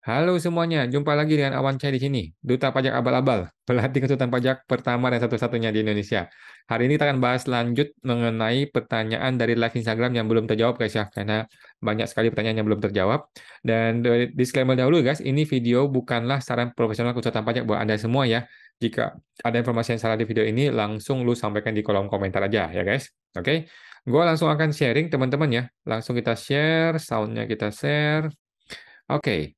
Halo semuanya, jumpa lagi dengan Awan Cai di sini, Duta Pajak Abal-Abal, pelatih konsultan pajak pertama dan satu-satunya di Indonesia. Hari ini kita akan bahas lanjut mengenai pertanyaan dari live Instagram yang belum terjawab guys ya, karena banyak sekali pertanyaan yang belum terjawab. Dan disclaimer dahulu guys, ini video bukanlah saran profesional konsultan pajak buat Anda semua ya. Jika ada informasi yang salah di video ini, langsung lu sampaikan di kolom komentar aja ya guys. Oke, gue langsung akan sharing teman-teman ya. Langsung kita share, soundnya kita share. Oke.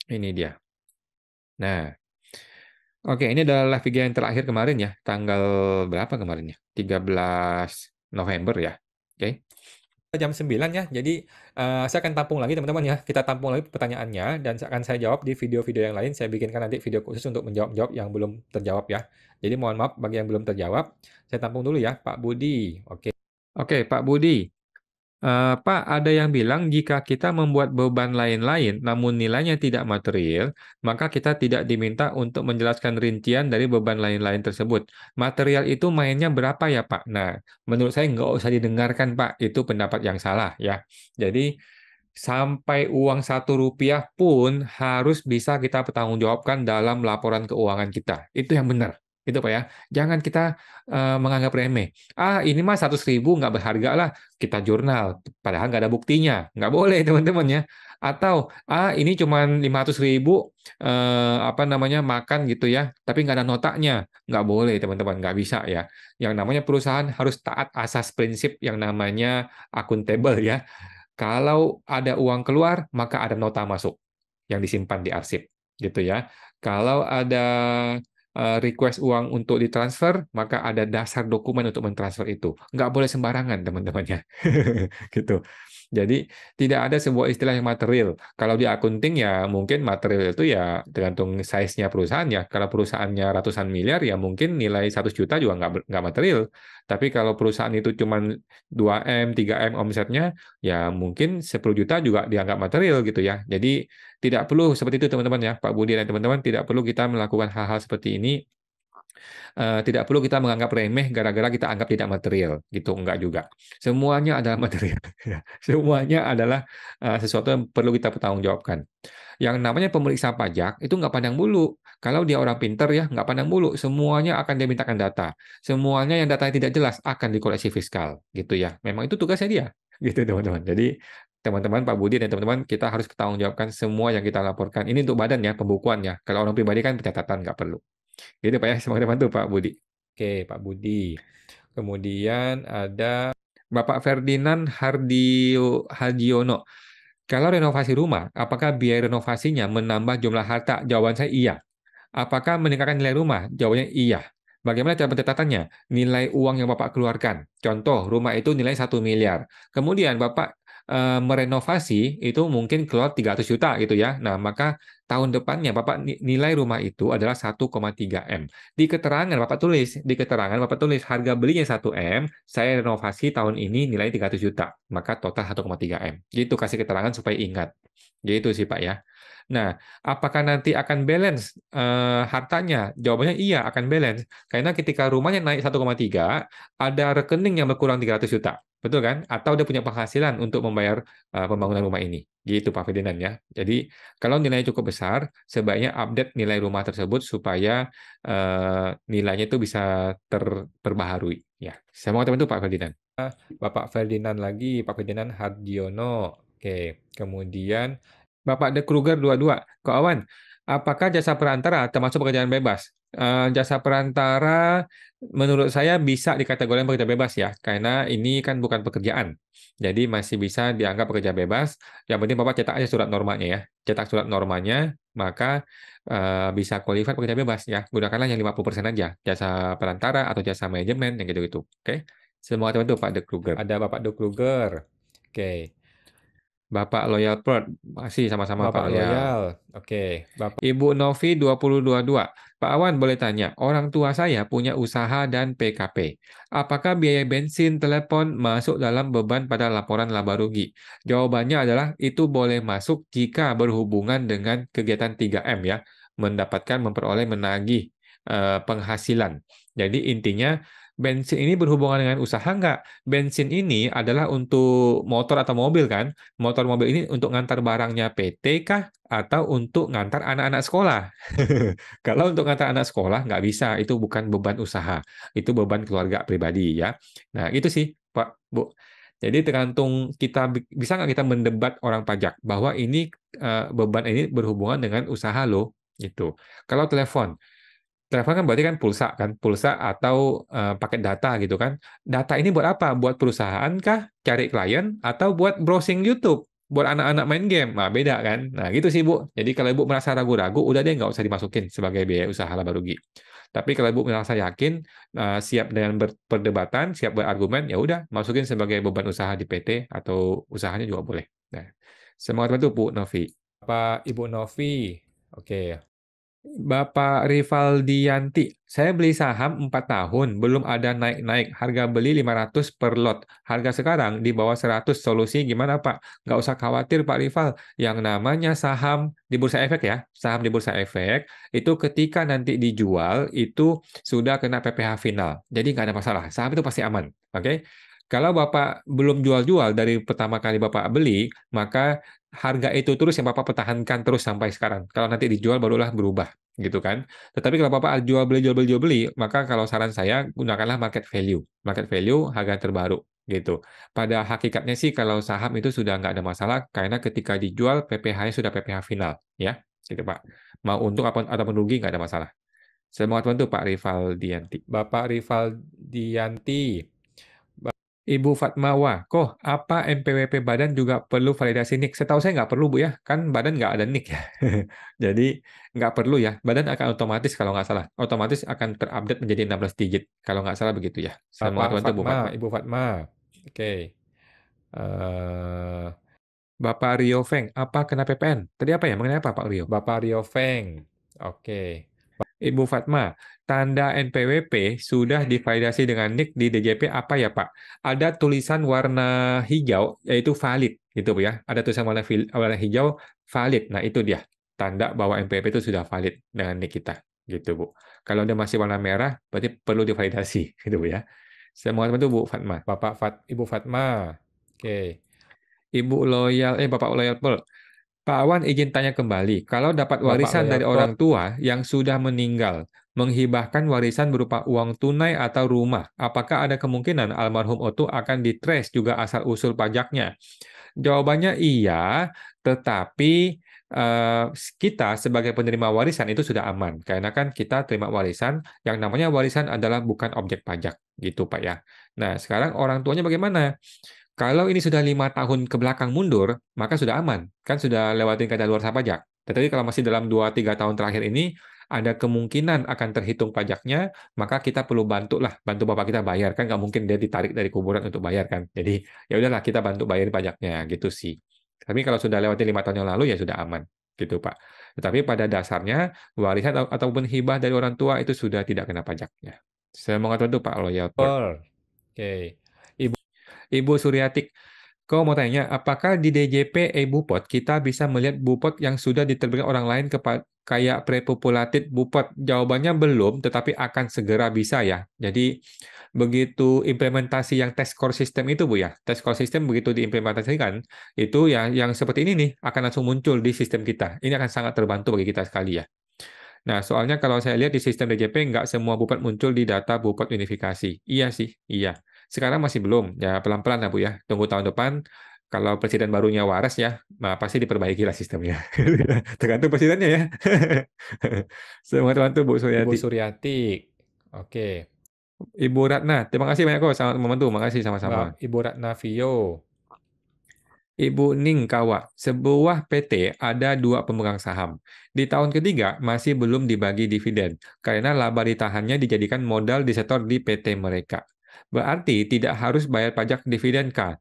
Ini dia. Nah, oke, ini adalah live video yang terakhir kemarin ya, tanggal berapa kemarin ya? 13 November ya. Oke. Jam 9 ya, jadi saya akan tampung lagi teman-teman ya. Kita tampung lagi pertanyaannya dan akan saya jawab di video-video yang lain. Saya bikinkan nanti video khusus untuk menjawab-jawab yang belum terjawab ya. Jadi mohon maaf bagi yang belum terjawab. Saya tampung dulu ya, Pak Budi. Oke. Oke, Pak Budi. Pak, ada yang bilang jika kita membuat beban lain-lain, namun nilainya tidak material, maka kita tidak diminta untuk menjelaskan rincian dari beban lain-lain tersebut. Material itu mainnya berapa ya, Pak? Nah, menurut saya nggak usah didengarkan, Pak. Itu pendapat yang salah, ya. Jadi, sampai uang Rp1 pun harus bisa kita pertanggungjawabkan dalam laporan keuangan kita. Itu yang benar. Itu, Pak ya. Jangan kita menganggap remeh. Ah, ini mah 100.000 nggak berharga lah kita jurnal, padahal nggak ada buktinya, nggak boleh teman-teman ya. Atau ini cuma 500.000 apa namanya makan gitu ya, tapi nggak ada notanya, nggak boleh teman-teman, nggak bisa ya. Yang namanya perusahaan harus taat asas prinsip yang namanya akuntabel ya. Kalau ada uang keluar, maka ada nota masuk yang disimpan di arsip, gitu ya. Kalau ada request uang untuk ditransfer, maka ada dasar dokumen untuk mentransfer itu. Nggak boleh sembarangan, teman-temannya. Gitu. Jadi, tidak ada sebuah istilah yang material. Kalau di akunting ya mungkin material itu ya tergantung size-nya perusahaan ya. Kalau perusahaannya ratusan miliar ya mungkin nilai 100 juta juga nggak material. Tapi kalau perusahaan itu cuma 2M, 3M omsetnya, ya mungkin 10 juta juga dianggap material gitu ya. Jadi tidak perlu seperti itu teman-teman ya, Pak Budi dan teman-teman, tidak perlu kita melakukan hal-hal seperti ini. Tidak perlu kita menganggap remeh gara-gara kita anggap tidak material gitu, enggak juga. Semuanya adalah material. Ya. Semuanya adalah sesuatu yang perlu kita pertanggungjawabkan. Yang namanya pemeriksa pajak itu nggak pandang bulu. Kalau dia orang pinter ya nggak pandang bulu. Semuanya akan dia mintakan data. Semuanya yang datanya tidak jelas akan dikoreksi fiskal gitu ya. Memang itu tugasnya dia gitu teman-teman. Jadi teman-teman Pak Budi dan teman-teman kita harus pertanggungjawabkan semua yang kita laporkan. Ini untuk badan ya pembukuan ya. Kalau orang pribadi kan pencatatan nggak perlu. Gitu Pak ya. Semoga teman tuh Pak Budi. Oke Pak Budi. Kemudian ada Bapak Ferdinand Hardiono. Kalau renovasi rumah, apakah biaya renovasinya menambah jumlah harta? Jawaban saya iya. Apakah meningkatkan nilai rumah? Jawabannya iya. Bagaimana cara pencatatannya? Nilai uang yang Bapak keluarkan. Contoh, rumah itu nilai 1 miliar. Kemudian Bapak merenovasi itu mungkin keluar 300 juta gitu ya. Nah, maka tahun depannya Bapak nilai rumah itu adalah 1,3 M. Di keterangan Bapak tulis harga belinya 1 M, saya renovasi tahun ini nilai 300 juta. Maka total 1,3 M. Gitu kasih keterangan supaya ingat. Gitu sih Pak ya. Nah, apakah nanti akan balance hartanya? Jawabannya iya, akan balance. Karena ketika rumahnya naik 1,3, ada rekening yang berkurang 300 juta. Betul kan? Atau dia punya penghasilan untuk membayar pembangunan rumah ini. Gitu Pak Ferdinand ya. Jadi, kalau nilainya cukup besar, sebaiknya update nilai rumah tersebut supaya nilainya itu bisa terperbaharui. Ya, semoga teman itu Pak Ferdinand. Bapak Ferdinand lagi, Pak Ferdinand Hardiono. Oke, kemudian Bapak De Kruger 22. Kok Awan, apakah jasa perantara termasuk pekerjaan bebas? Jasa perantara menurut saya bisa dikategorikan pekerja bebas ya, karena ini kan bukan pekerjaan. Jadi masih bisa dianggap pekerja bebas. Yang penting Bapak cetak aja surat normanya ya. Cetak surat normanya, maka bisa qualified pekerja bebas ya. Gunakanlah yang 50% aja. Jasa perantara atau jasa manajemen yang gitu-gitu. Oke. Semua teman tuh Pak De Kruger. Ada Bapak De Kruger. Oke. Bapak Loyal Pearl, masih sama-sama Pak Bapak Loyal. Loyal. Oke, Bapak Ibu Novi 2022. Pak Awan boleh tanya, orang tua saya punya usaha dan PKP. Apakah biaya bensin, telepon masuk dalam beban pada laporan laba rugi? Jawabannya adalah itu boleh masuk jika berhubungan dengan kegiatan 3M ya, mendapatkan, memperoleh, menagih penghasilan. Jadi intinya bensin ini berhubungan dengan usaha nggak? Bensin ini adalah untuk motor atau mobil kan? Motor mobil ini untuk ngantar barangnya PT kah? Atau untuk ngantar anak-anak sekolah? Kalau untuk ngantar anak sekolah nggak bisa, itu bukan beban usaha, itu beban keluarga pribadi ya. Nah itu sih Pak Bu. Jadi tergantung kita bisa nggak kita mendebat orang pajak bahwa ini beban ini berhubungan dengan usaha lo gitu. Kalau telepon kan berarti kan pulsa atau paket data gitu kan. Data ini buat apa? Buat perusahaan kah? Cari klien atau buat browsing YouTube? Buat anak-anak main game? Nah, beda kan? Nah, gitu sih, Bu. Jadi kalau Ibu merasa ragu-ragu, udah deh nggak usah dimasukin sebagai biaya usaha laba rugi. Tapi kalau Ibu merasa yakin, siap dengan perdebatan, siap berargumen, ya udah masukin sebagai beban usaha di PT atau usahanya juga boleh. Nah, semangat bantu, Bu Novi. Bapak Ibu Novi. Oke. Bapak Rivaldianti, saya beli saham 4 tahun, belum ada naik-naik. Harga beli 500 per lot. Harga sekarang di bawah 100. Solusi gimana, Pak? Nggak usah khawatir, Pak Rival. Yang namanya saham di Bursa Efek ya, saham di Bursa Efek, itu ketika nanti dijual, itu sudah kena PPh final. Jadi nggak ada masalah. Saham itu pasti aman. Oke? Kalau Bapak belum jual-jual dari pertama kali Bapak beli, maka harga itu terus yang Bapak pertahankan terus sampai sekarang. Kalau nanti dijual barulah berubah, gitu kan. Tetapi kalau Bapak jual beli, maka kalau saran saya gunakanlah market value. Market value harga terbaru, gitu. Pada hakikatnya sih kalau saham itu sudah nggak ada masalah karena ketika dijual PPh-nya sudah PPh final, ya, gitu Pak. Mau untung ataupun rugi nggak ada masalah. Semoga bantu Pak Rivaldianti. Bapak Rivaldianti. Ibu Fatmawa, kok apa NPWP badan juga perlu validasi NIK? Setahu saya nggak perlu, Bu ya. Kan badan nggak ada NIK ya. Jadi nggak perlu ya. Badan akan otomatis kalau nggak salah. Otomatis akan terupdate menjadi 16 digit. Kalau nggak salah begitu ya. Saya mau Bapak bantu Bu Fatma. Fatma. Ibu Fatma. Oke. Eh, Bapak Rio Feng, apa kena PPN? Tadi apa ya? Mengenai apa Pak Rio? Bapak Rio Feng. Oke. Ibu Fatma, tanda NPWP sudah divalidasi dengan NIK di DJP apa ya Pak? Ada tulisan warna hijau, yaitu valid, gitu Bu ya. Ada tulisan warna hijau, valid. Nah itu dia, tanda bahwa NPWP itu sudah valid dengan NIK kita, gitu Bu. Kalau dia masih warna merah, berarti perlu divalidasi, gitu Bu ya. Saya mohon bantu Bu Fatma. Ibu Fatma. Oke. Bapak Loyal Pearl. Pak Awan izin tanya kembali, kalau dapat Bapak warisan Loyal dari Pearl. orang tua yang sudah meninggal, menghibahkan warisan berupa uang tunai atau rumah, apakah ada kemungkinan almarhum itu akan ditrace juga asal-usul pajaknya? Jawabannya iya, tetapi eh, kita sebagai penerima warisan itu sudah aman, karena kan kita terima warisan, yang namanya warisan adalah bukan objek pajak, gitu Pak ya. Nah, sekarang orang tuanya bagaimana? Kalau ini sudah 5 tahun ke belakang mundur, maka sudah aman. Kan sudah lewatin kadaluarsa pajak. Tetapi kalau masih dalam 2-3 tahun terakhir ini, ada kemungkinan akan terhitung pajaknya, maka kita perlu bantu lah, bantu bapak kita bayar. Kan nggak mungkin dia ditarik dari kuburan untuk bayar kan. Jadi ya udahlah kita bantu bayar pajaknya, gitu sih. Tapi kalau sudah lewatin 5 tahun yang lalu, ya sudah aman. Gitu Pak. Tetapi pada dasarnya, warisan ataupun hibah dari orang tua itu sudah tidak kena pajaknya. Saya mau itu Pak Loyal Port. Pearl. Oke. Ibu. Ibu Suryatik, kau mau tanya, apakah di DJP e-Bupot kita bisa melihat Bupot yang sudah diterbitkan orang lain kayak prepopulated Bupot? Jawabannya belum, tetapi akan segera bisa ya. Jadi begitu implementasi yang test core system itu Bu ya, test core system begitu diimplementasikan, itu ya yang seperti ini nih akan langsung muncul di sistem kita. Ini akan sangat terbantu bagi kita sekali ya. Nah, soalnya kalau saya lihat di sistem DJP, nggak semua Bupot muncul di data Bupot unifikasi. Iya sih, iya. Sekarang masih belum, ya pelan-pelan lah Bu ya. Tunggu tahun depan, kalau presiden barunya waras ya, nah pasti diperbaiki lah sistemnya. Tergantung presidennya ya. Semoga bantu Bu Ibu Suryati. Suryati. Oke. Ibu Ratna, terima kasih banyak kok, sangat membantu. Makasih sama-sama. Ibu Ratnavio. Ibu Ningkawa, sebuah PT ada 2 pemegang saham. Di tahun ketiga masih belum dibagi dividen karena laba ditahannya dijadikan modal disetor di PT mereka. Berarti tidak harus bayar pajak dividen kah?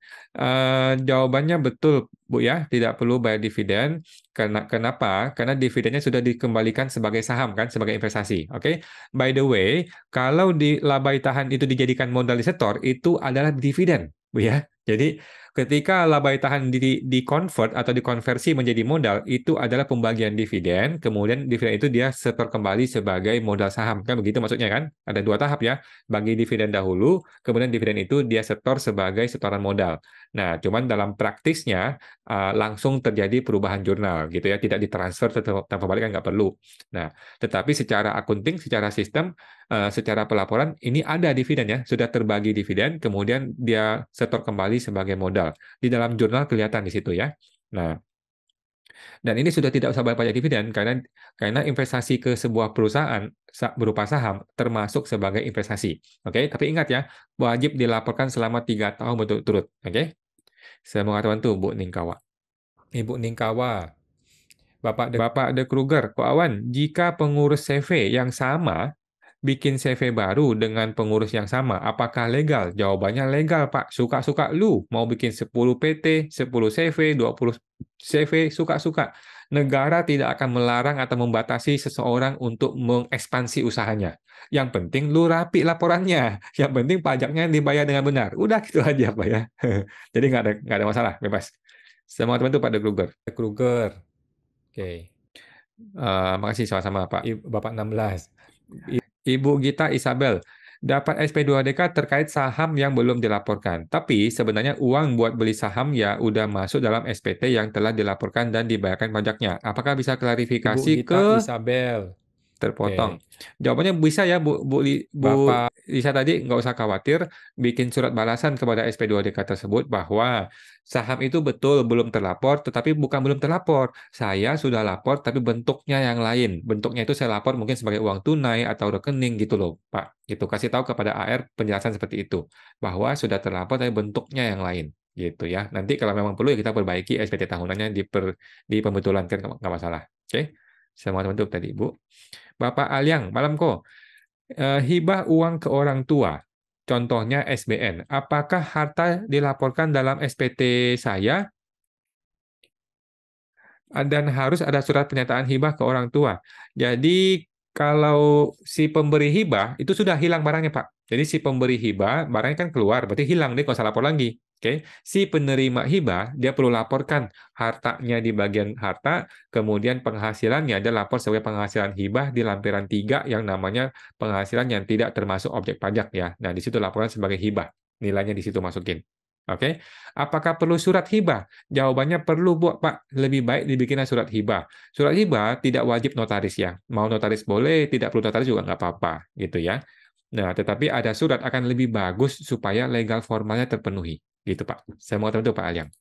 Jawabannya betul, Bu ya, tidak perlu bayar dividen. Kenapa? Karena dividennya sudah dikembalikan sebagai saham kan, sebagai investasi. Oke. By the way, kalau di laba ditahan itu dijadikan modal disetor, itu adalah dividen, Bu ya. Jadi Ketika laba tahan di-convert atau dikonversi menjadi modal, itu adalah pembagian dividen, kemudian dividen itu dia setor kembali sebagai modal saham. Kan begitu maksudnya kan? Ada dua tahap ya. Bagi dividen dahulu, kemudian dividen itu dia setor sebagai setoran modal. Nah, cuman dalam praktisnya langsung terjadi perubahan jurnal gitu ya, tidak ditransfer tanpa balik kan nggak perlu. Nah, tetapi secara akunting, secara sistem, secara pelaporan ini ada dividen ya, sudah terbagi dividen, kemudian dia setor kembali sebagai modal. Di dalam jurnal kelihatan di situ ya. Nah, dan ini sudah tidak usah bayar pajak dividen karena investasi ke sebuah perusahaan berupa saham termasuk sebagai investasi. Oke, tapi ingat ya, wajib dilaporkan selama 3 tahun berturut-turut. Oke, semoga bantu Bu Ningkawa. Ibu Ningkawa. Bapak De Kruger, Ko Awan, jika pengurus CV yang sama bikin CV baru dengan pengurus yang sama, apakah legal? Jawabannya legal, Pak. Suka-suka lu. Mau bikin 10 PT, 10 CV, 20 CV, suka-suka. Negara tidak akan melarang atau membatasi seseorang untuk mengekspansi usahanya. Yang penting lu rapi laporannya. Yang penting pajaknya dibayar dengan benar. Udah gitu aja, Pak ya. Jadi nggak ada masalah, bebas. Semua teman itu Pak De Kruger. De Kruger. Oke. Makasih sama-sama, Pak. Bapak 16. Ibu Gita Isabel, dapat SP2DK terkait saham yang belum dilaporkan. Tapi sebenarnya uang buat beli saham ya udah masuk dalam SPT yang telah dilaporkan dan dibayarkan pajaknya. Apakah bisa Ibu klarifikasi Gita ke Isabel. terpotong? Oke. Jawabannya bisa ya, Bu Bapak Lisa tadi, nggak usah khawatir, bikin surat balasan kepada SP2DK tersebut bahwa saham itu betul belum terlapor, tetapi bukan belum terlapor. Saya sudah lapor, tapi bentuknya yang lain. Bentuknya itu saya lapor mungkin sebagai uang tunai atau rekening gitu loh, Pak. Gitu, kasih tahu kepada AR penjelasan seperti itu, bahwa sudah terlapor tapi bentuknya yang lain. Gitu ya. Nanti kalau memang perlu ya kita perbaiki SPT tahunannya di pembetulan kan nggak masalah. Oke. Semua teman-teman tadi, Bu. Bapak Aliang, malam kok. Hibah uang ke orang tua, contohnya SBN. Apakah harta dilaporkan dalam SPT saya dan harus ada surat pernyataan hibah ke orang tua? Jadi kalau si pemberi hibah itu sudah hilang barangnya, Pak. Jadi si pemberi hibah barangnya kan keluar, berarti hilang, dia nggak usah lapor lagi. Oke, si penerima hibah dia perlu laporkan hartanya di bagian harta, kemudian penghasilannya dia lapor sebagai penghasilan hibah di lampiran 3 yang namanya penghasilan yang tidak termasuk objek pajak ya. Nah, di situ laporan sebagai hibah. Nilainya di situ masukin. Oke. Apakah perlu surat hibah? Jawabannya perlu, Bu, Pak. Lebih baik dibikinnya surat hibah. Surat hibah tidak wajib notaris ya. Mau notaris boleh, tidak perlu notaris juga nggak apa-apa, gitu ya. Nah, tetapi ada surat akan lebih bagus supaya legal formalnya terpenuhi. Gitu, Pak. Saya mau tahu itu, Pak Aliang.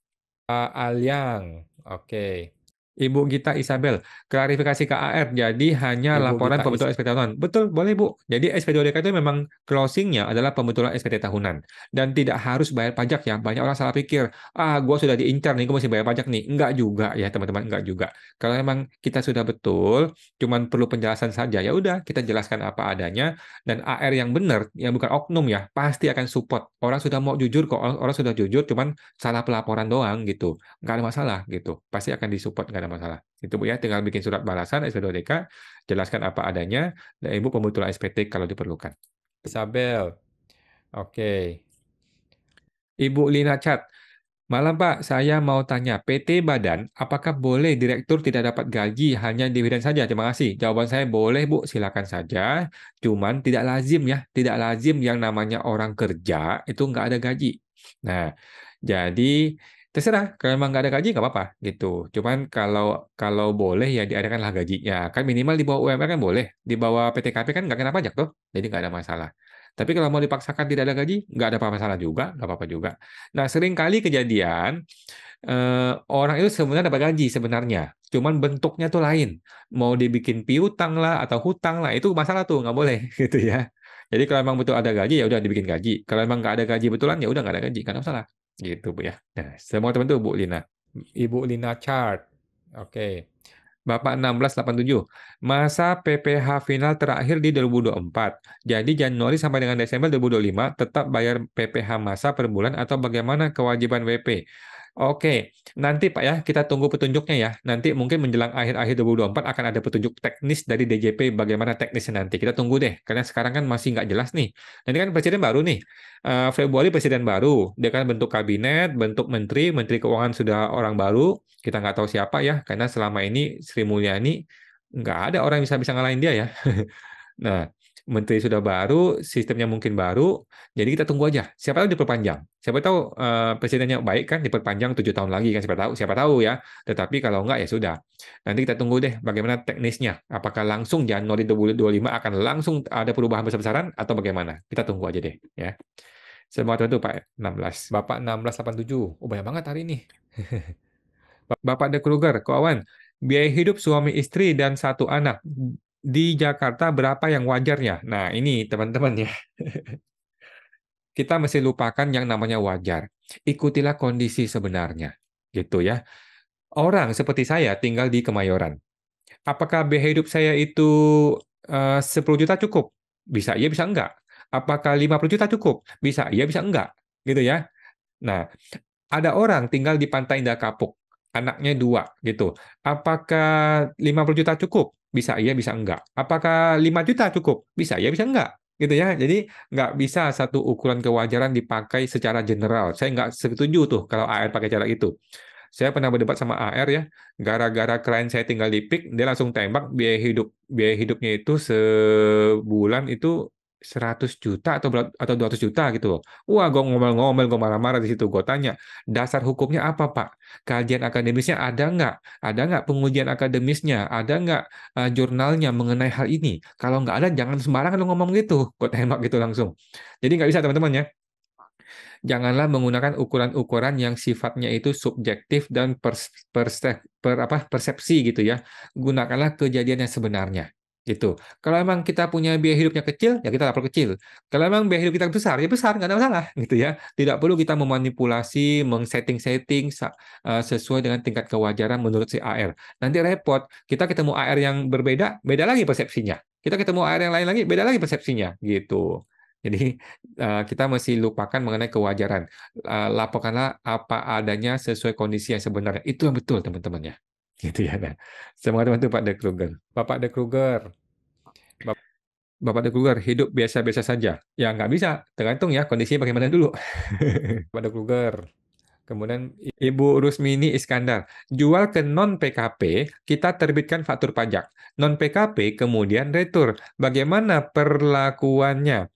Pak Alyang. Oke. Ibu Gita Isabel, klarifikasi ke AR, jadi hanya Ibu laporan Gita pembetulan SPT tahunan. Betul, boleh Bu. Jadi SP2DK itu memang closingnya adalah pembetulan SPT tahunan. Dan tidak harus bayar pajak ya. Banyak orang salah pikir, gue sudah diincar nih, gue mesti bayar pajak nih. Enggak juga ya teman-teman, enggak juga. Kalau memang kita sudah betul, cuman perlu penjelasan saja, ya udah kita jelaskan apa adanya. Dan AR yang benar, yang bukan oknum ya, pasti akan support. Orang sudah mau jujur kok, orang sudah jujur, cuman salah pelaporan doang gitu. Nggak ada masalah gitu. Pasti akan disupport, nggak ada masalah. Itu Bu ya, tinggal bikin surat balasan SP2DK, jelaskan apa adanya, dan Ibu pembetulan SPT kalau diperlukan. Isabel. Oke. Ibu Lina Chat, malam Pak, saya mau tanya, PT Badan, apakah boleh direktur tidak dapat gaji, hanya dividen saja? Terima kasih. Jawaban saya boleh Bu, silakan saja. Cuman tidak lazim ya, tidak lazim yang namanya orang kerja itu nggak ada gaji. Nah, jadi terserah, kalau memang nggak ada gaji nggak apa-apa gitu. Cuman kalau kalau boleh ya diadakanlah gajinya. Kan minimal di bawah UMR kan boleh, di bawah PTKP kan nggak kena pajak tuh, jadi nggak ada masalah. Tapi kalau mau dipaksakan tidak ada gaji, nggak ada masalah juga, nggak apa-apa juga. Nah, sering kali kejadian orang itu sebenarnya dapat gaji sebenarnya, cuman bentuknya tuh lain. Mau dibikin piutang lah atau hutang lah, itu masalah tuh nggak boleh gitu ya. Jadi kalau memang betul ada gaji ya udah dibikin gaji. Kalau memang nggak ada gaji betulan ya udah nggak ada gaji, nggak ada masalah. Gitu Bu ya. Nah, semua teman tuh Bu Lina. Ibu Lina Chart. Oke. Bapak 1687, masa PPh final terakhir di 2024. Jadi Januari sampai dengan Desember 2025 tetap bayar PPh masa per bulan atau bagaimana kewajiban WP? Oke, nanti Pak ya, kita tunggu petunjuknya ya. Nanti mungkin menjelang akhir-akhir 2024 akan ada petunjuk teknis dari DJP bagaimana teknisnya nanti. Kita tunggu deh, karena sekarang kan masih nggak jelas nih. Nanti kan presiden baru nih. Februari presiden baru, dia kan bentuk kabinet, bentuk menteri, menteri keuangan sudah orang baru. Kita nggak tahu siapa ya, karena selama ini Sri Mulyani nggak ada orang yang bisa ngalahin dia ya. Nah, menteri sudah baru, sistemnya mungkin baru, jadi kita tunggu aja. Siapa tahu diperpanjang. Siapa tahu presidennya baik kan diperpanjang 7 tahun lagi kan siapa tahu ya. Tetapi kalau enggak ya sudah. Nanti kita tunggu deh bagaimana teknisnya. Apakah langsung Januari 2025 akan langsung ada perubahan besar-besaran atau bagaimana? Kita tunggu aja deh ya. Semoga itu Pak 16. Bapak 1687. Oh, banyak banget hari ini. Bapak De Kruger, kawan, biaya hidup suami istri dan 1 anak di Jakarta berapa yang wajarnya? Nah, ini teman-teman ya. Kita mesti lupakan yang namanya wajar. Ikutilah kondisi sebenarnya. Gitu ya. Orang seperti saya tinggal di Kemayoran. Apakah biaya hidup saya itu 10 juta cukup? Bisa iya, bisa enggak. Apakah 50 juta cukup? Bisa iya, bisa enggak. Gitu ya. Nah, ada orang tinggal di Pantai Indah Kapuk, anaknya 2, gitu. Apakah 50 juta cukup? Bisa iya, bisa enggak. Apakah 5 juta cukup? Bisa iya, bisa enggak. Gitu ya. Jadi nggak bisa satu ukuran kewajaran dipakai secara general. Saya nggak setuju tuh kalau AR pakai cara itu. Saya pernah berdebat sama AR ya, gara-gara klien saya tinggal di PIK, dia langsung tembak biaya hidupnya itu sebulan itu 100 juta atau 200 juta gitu loh. Wah, gue ngomel-ngomel, gue marah-marah di situ. Gue tanya, dasar hukumnya apa, Pak? Kajian akademisnya ada nggak? Ada nggak pengujian akademisnya? Ada nggak jurnalnya mengenai hal ini? Kalau nggak ada, jangan sembarangan lo ngomong gitu. Gue tembak gitu langsung. Jadi nggak bisa, teman-teman ya. Janganlah menggunakan ukuran-ukuran yang sifatnya itu subjektif dan persepsi gitu ya. Gunakanlah kejadian yang sebenarnya gitu. Kalau emang kita punya biaya hidupnya kecil, ya kita lapor kecil. Kalau emang biaya hidup kita besar, ya besar, nggak ada masalah gitu ya. Tidak perlu kita memanipulasi, meng-setting-setting sesuai dengan tingkat kewajaran menurut si AR. Nanti repot, kita ketemu AR yang berbeda, beda lagi persepsinya. Kita ketemu AR yang lain lagi, beda lagi persepsinya gitu. Jadi kita mesti lupakan mengenai kewajaran. Laporkanlah apa adanya sesuai kondisi yang sebenarnya. Itu yang betul, teman-teman ya. Gitu ya. Nah, semoga teman-teman Pak De Kruger. Bapak De Kruger. Bapak De Kruger, hidup biasa-biasa saja. Ya, nggak bisa. Tergantung ya, kondisinya bagaimana dulu. Bapak De Kruger. Kemudian Ibu Rusmini Iskandar, jual ke non-PKP, kita terbitkan faktur pajak. Non-PKP kemudian retur. Bagaimana perlakuannya?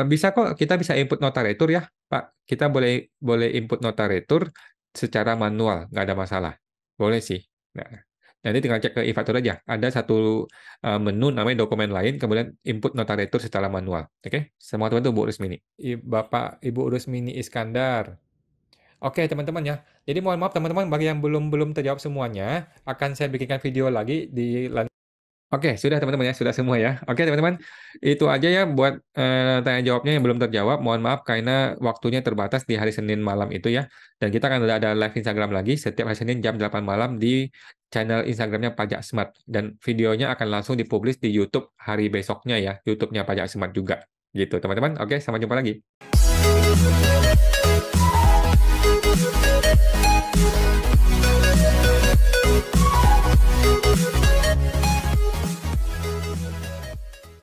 Bisa kok, kita bisa input nota retur ya, Pak. Kita boleh input nota retur secara manual, nggak ada masalah. Boleh sih. Nah, nanti tinggal cek ke e-faktur aja. Ada satu menu namanya dokumen lain, kemudian input nota retur secara manual. Oke, semua teman-teman Bu Rusmini. Bapak Ibu Rusmini Iskandar. Oke, teman-teman ya. Jadi mohon maaf teman-teman bagi yang belum terjawab semuanya, akan saya bikinkan video lagi di Oke, sudah teman-teman ya, sudah semua ya. Oke teman-teman, itu aja ya buat tanya jawabnya yang belum terjawab. Mohon maaf karena waktunya terbatas di hari Senin malam itu ya. Dan kita akan ada live Instagram lagi setiap hari Senin jam 8 malam di channel Instagramnya Pajak Smart. Dan videonya akan langsung dipublish di YouTube hari besoknya ya, YouTube-nya Pajak Smart juga. Gitu teman-teman. Oke, sampai jumpa lagi.